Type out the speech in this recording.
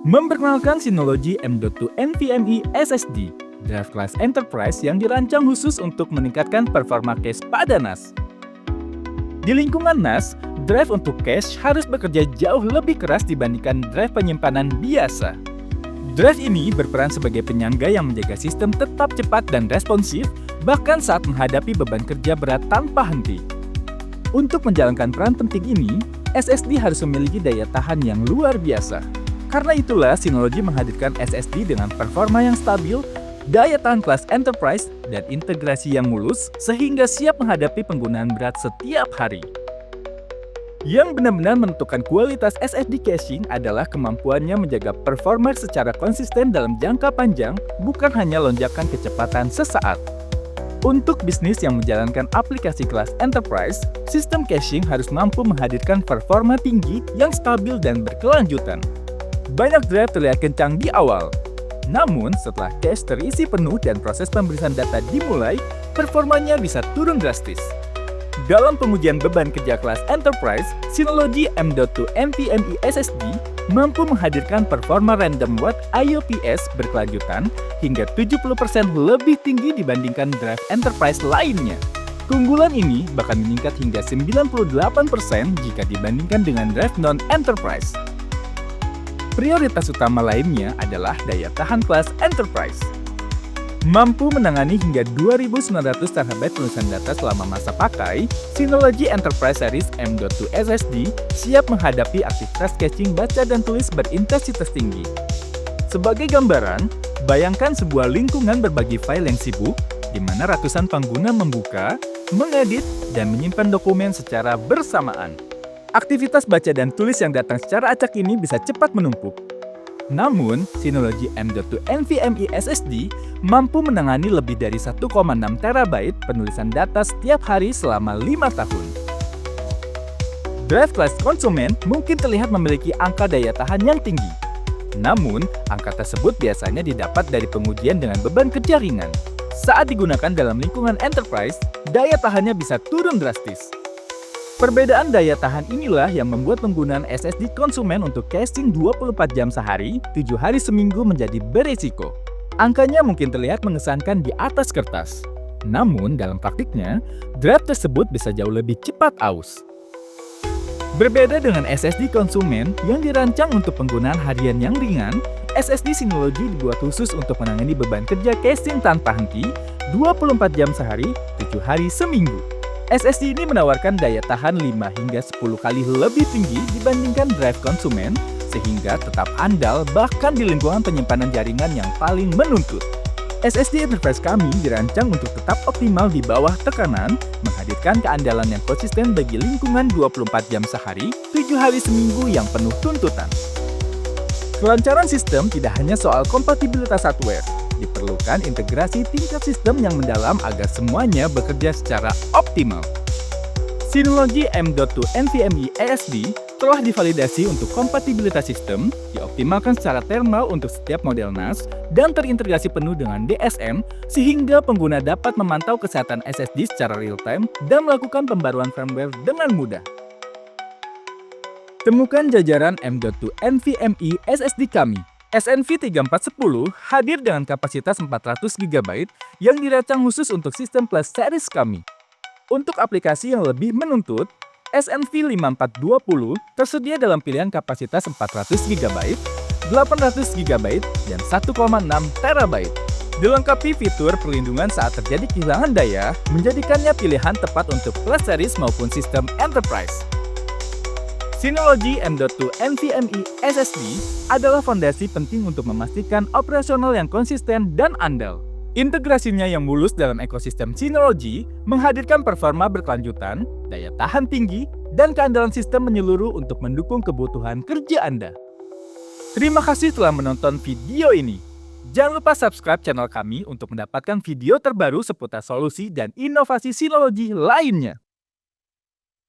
Memperkenalkan Synology M.2 NVMe SSD, drive kelas enterprise yang dirancang khusus untuk meningkatkan performa cache pada NAS. Di lingkungan NAS, drive untuk cache harus bekerja jauh lebih keras dibandingkan drive penyimpanan biasa. Drive ini berperan sebagai penyangga yang menjaga sistem tetap cepat dan responsif, bahkan saat menghadapi beban kerja berat tanpa henti. Untuk menjalankan peran penting ini, SSD harus memiliki daya tahan yang luar biasa. Karena itulah Synology menghadirkan SSD dengan performa yang stabil, daya tahan kelas enterprise, dan integrasi yang mulus sehingga siap menghadapi penggunaan berat setiap hari. Yang benar-benar menentukan kualitas SSD caching adalah kemampuannya menjaga performa secara konsisten dalam jangka panjang, bukan hanya lonjakan kecepatan sesaat. Untuk bisnis yang menjalankan aplikasi kelas enterprise, sistem caching harus mampu menghadirkan performa tinggi yang stabil dan berkelanjutan. Banyak drive terlihat kencang di awal, namun setelah cache terisi penuh dan proses pemberian data dimulai, performanya bisa turun drastis. Dalam pengujian beban kerja kelas enterprise, Synology M.2 NVMe SSD mampu menghadirkan performa random watt IOPS berkelanjutan hingga 70% lebih tinggi dibandingkan drive enterprise lainnya. Keunggulan ini bahkan meningkat hingga 98% jika dibandingkan dengan drive non-enterprise. Prioritas utama lainnya adalah daya tahan kelas enterprise. Mampu menangani hingga 2.900 TB penulisan data selama masa pakai, Synology Enterprise Series M.2 SSD siap menghadapi aktivitas caching baca dan tulis berintensitas tinggi. Sebagai gambaran, bayangkan sebuah lingkungan berbagi file yang sibuk, di mana ratusan pengguna membuka, mengedit, dan menyimpan dokumen secara bersamaan. Aktivitas baca dan tulis yang datang secara acak ini bisa cepat menumpuk. Namun, Synology M.2 NVMe SSD mampu menangani lebih dari 1,6 TB penulisan data setiap hari selama 5 tahun. Drive kelas konsumen mungkin terlihat memiliki angka daya tahan yang tinggi. Namun, angka tersebut biasanya didapat dari pengujian dengan beban kerja ringan. Saat digunakan dalam lingkungan enterprise, daya tahannya bisa turun drastis. Perbedaan daya tahan inilah yang membuat penggunaan SSD konsumen untuk caching 24 jam sehari, 7 hari seminggu menjadi berisiko. Angkanya mungkin terlihat mengesankan di atas kertas. Namun, dalam praktiknya, drive tersebut bisa jauh lebih cepat aus. Berbeda dengan SSD konsumen yang dirancang untuk penggunaan harian yang ringan, SSD Synology dibuat khusus untuk menangani beban kerja caching tanpa henti, 24 jam sehari, 7 hari seminggu. SSD ini menawarkan daya tahan 5 hingga 10 kali lebih tinggi dibandingkan drive konsumen, sehingga tetap andal bahkan di lingkungan penyimpanan jaringan yang paling menuntut. SSD interface kami dirancang untuk tetap optimal di bawah tekanan, menghadirkan keandalan yang konsisten bagi lingkungan 24 jam sehari, 7 hari seminggu yang penuh tuntutan. Kelancaran sistem tidak hanya soal kompatibilitas hardware, diperlukan integrasi tingkat sistem yang mendalam agar semuanya bekerja secara optimal. Synology M.2 NVMe SSD telah divalidasi untuk kompatibilitas sistem, dioptimalkan secara thermal untuk setiap model NAS, dan terintegrasi penuh dengan DSM sehingga pengguna dapat memantau kesehatan SSD secara real-time dan melakukan pembaruan firmware dengan mudah. Temukan jajaran M.2 NVMe SSD kami. SNV3410 hadir dengan kapasitas 400 GB yang dirancang khusus untuk sistem plus series kami. Untuk aplikasi yang lebih menuntut, SNV5420 tersedia dalam pilihan kapasitas 400 GB, 800 GB, dan 1,6 TB. Dilengkapi fitur perlindungan saat terjadi kehilangan daya, menjadikannya pilihan tepat untuk plus series maupun sistem enterprise. Synology M.2 NVMe SSD adalah fondasi penting untuk memastikan operasional yang konsisten dan andal. Integrasinya yang mulus dalam ekosistem Synology menghadirkan performa berkelanjutan, daya tahan tinggi, dan keandalan sistem menyeluruh untuk mendukung kebutuhan kerja Anda. Terima kasih telah menonton video ini. Jangan lupa subscribe channel kami untuk mendapatkan video terbaru seputar solusi dan inovasi Synology lainnya.